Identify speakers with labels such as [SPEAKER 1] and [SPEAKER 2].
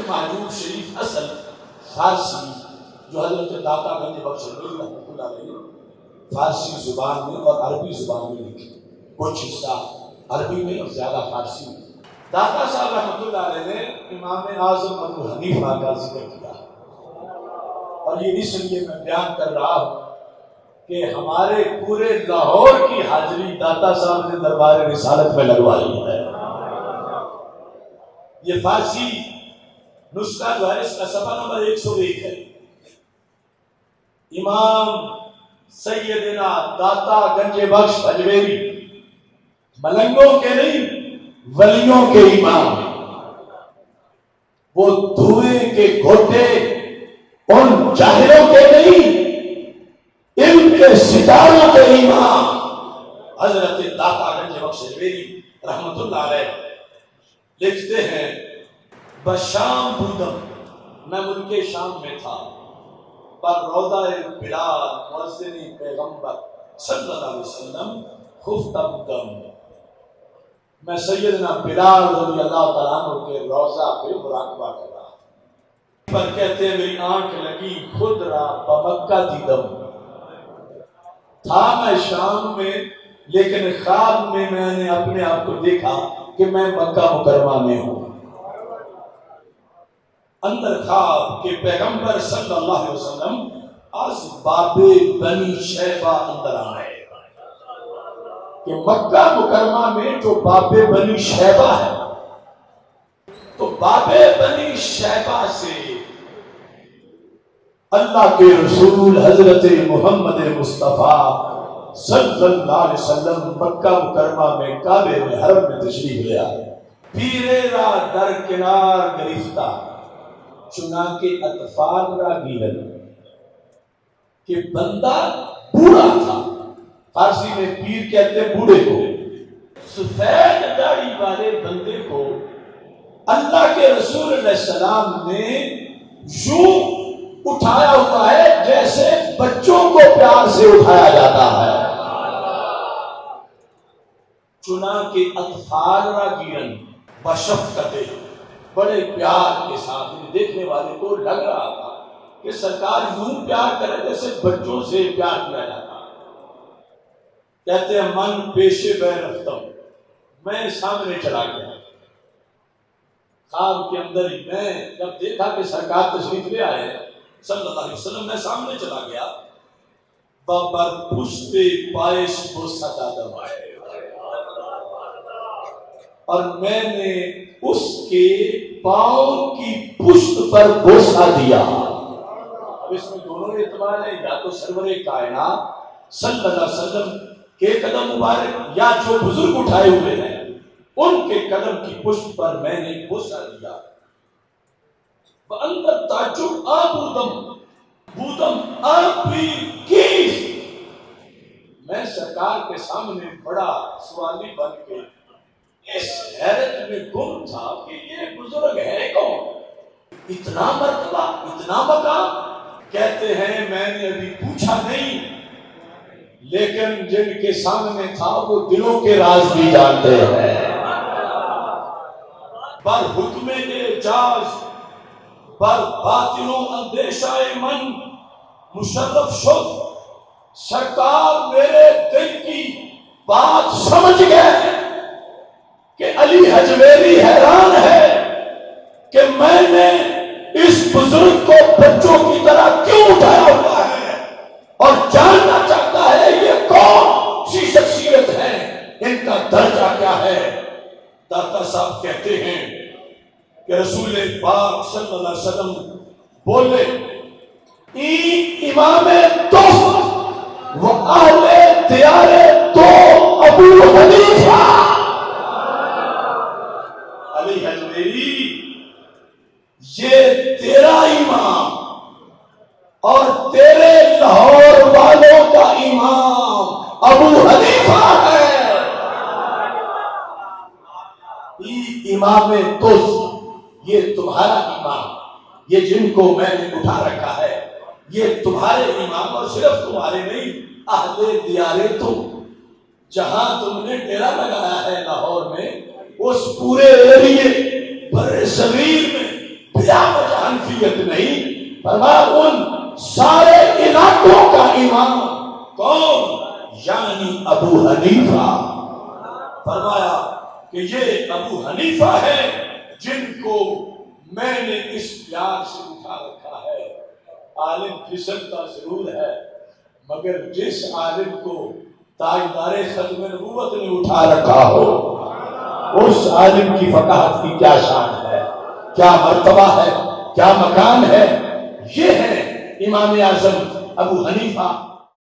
[SPEAKER 1] محجوب شریف اصل فارسی جو حضرت داتا گنج بخش رحمۃ اللہ علیہ فارسی زبان میں اور عربی زبان میں لکھی، کچھ حصہ عربی میں اور زیادہ فارسی میں۔ داتا صاحب رحمۃ اللہ علیہ نے امام اعظم ابو حنیفہ کا ذکر کیا، اور یہ اس لیے میں بیان کر رہا ہوں کہ ہمارے پورے لاہور کی حاضری داتا صاحب نے دربار رسالت میں لگوائی ہے۔ یہ فارسی نسخہ جو ہے اس کا صفحہ نمبر 101 ہے۔ امام سیدنا داتا گنج بخش اجمیری ملنگوں کے نہیں ولیوں کے امام، وہ دھوئیں کے گھوٹے ان جاہلوں کے نہیں علم کے ستاروں کے امام حضرت داتا گنج بخش اجمیری رحمت اللہ علیہ لکھتے ہیں، بشام بودم، میں ملک شام میں تھا، پر روضہ بلال مؤذن پیغمبر صلی اللہ علیہ وسلم خفتہ بودم، میں سیدنا بلال رضی اللہ تعالیٰ عنہ کے روضہ پہ مراقبہ کر رہا پر کہتے ہیں میری آنکھ لگی خود را بمکہ دیدم، تھا میں شام میں لیکن خواب میں نے اپنے آپ کو دیکھا کہ میں مکہ مکرمہ میں ہوں۔ اندر خواب کہ پیغمبر صلی اللہ علیہ وسلم از باب بنی شیبہ اندر آئے، کہ مکہ مکرمہ میں جو باب بنی شیبہ ہے، تو باب بنی شیبہ سے اللہ کے رسول حضرت محمد مصطفیٰ صلی اللہ علیہ وسلم مکہ مکرمہ میں کعبے میں حرم میں تشریف لے آئے۔ پیرے را در کنار گرفتہ چنانکہ اطفال را گیرن، کہ بندہ بوڑھا تھا، فارسی میں پیر کہتے ہیں بوڑھے کو، سفید داڑھی والے بندے کو اللہ کے رسول علیہ السلام نے یوں اٹھایا ہوا ہے جیسے بچوں کو پیار سے اٹھایا جاتا ہے۔ چنانکہ اطفال را گیرن بشفقت، بڑے پیار کے ساتھ دیکھنے والے کو لگ رہا تھا کہ سرکار یوں پیار کرے جیسے بچوں سے پیار کیا جاتا ہے۔ کہتے ہیں من پیشے بے رفتم، میں سامنے چلا گیا، خواب کے اندر ہی میں جب دیکھا کہ سرکار تشریف لے آئے صلی اللہ علیہ وسلم، میں سامنے چلا گیا، بابر پشت پائش بوسہ دادم آئے، اور میں نے اس کے پاؤں کی پشت پر بوسہ دیا۔ اب اس میں دونوں اعتبار ہیں، یا تو سرور کائنات صلی اللہ علیہ وسلم کے قدم مبارک یا جو بزرگ اٹھائے ہوئے ہیں ان کے قدم کی پشت پر میں نے بوسہ دیا۔ وَأَنْتَ تَعْجُبْ آبودم بودم آپ بھی کیس، میں سرکار کے سامنے بڑا سوالی بن کے اس حیرت میں گم تھا کہ یہ بزرگ ہے کون، اتنا مرتبہ اتنا مقام۔ کہتے ہیں میں نے ابھی پوچھا نہیں، لیکن جن کے سامنے تھا وہ دلوں کے راز بھی جانتے ہیں۔ بر حکم اعجاز بر باطن و اندیشہ من مشرف شد، سرکار میرے دل کی بات سمجھ گئے کہ علی حجویری حیران ہے کہ میں نے اس بزرگ کو بچوں کی طرح کیوں اٹھایا ہوا ہے، اور جاننا چاہتا ہے یہ کون سی شخصیت ہے، ان کا درجہ کیا ہے۔ داتا صاحب کہتے ہیں کہ رسول پاک صلی اللہ علیہ وسلم بولے، امام دو و اہل دیار دو ابو حنیفہ علی حجویری، یہ تیرا امام اور تیرے لاہور والوں کا امام ابو حنیفہ ہے۔ امام تز، یہ تمہارا امام، یہ جن کو میں نے اٹھا رکھا ہے یہ تمہارے امام، اور صرف تمہارے نہیں، اہل دیارے تم، جہاں تم نے ڈیرا لگایا ہے لاہور میں، اس پورے ایریے بر صغیر میں کیا وجہ حنفیت نہیں؟ فرمایا ان سارے علاقوں کا امام کون؟ یعنی ابو حنیفہ۔ فرمایا کہ یہ ابو حنیفہ ہے جن کو میں نے اس پیار سے اٹھا رکھا ہے۔ عالم پھسلتا ضرور ہے مگر جس عالم کو تاجدار ختم نبوت نے اٹھا رکھا ہو اس عالم کی فقاہت کی کیا شان ہے، کیا مرتبہ ہے، کیا مقام ہے۔ یہ ہے امام اعظم ابو حنیفہ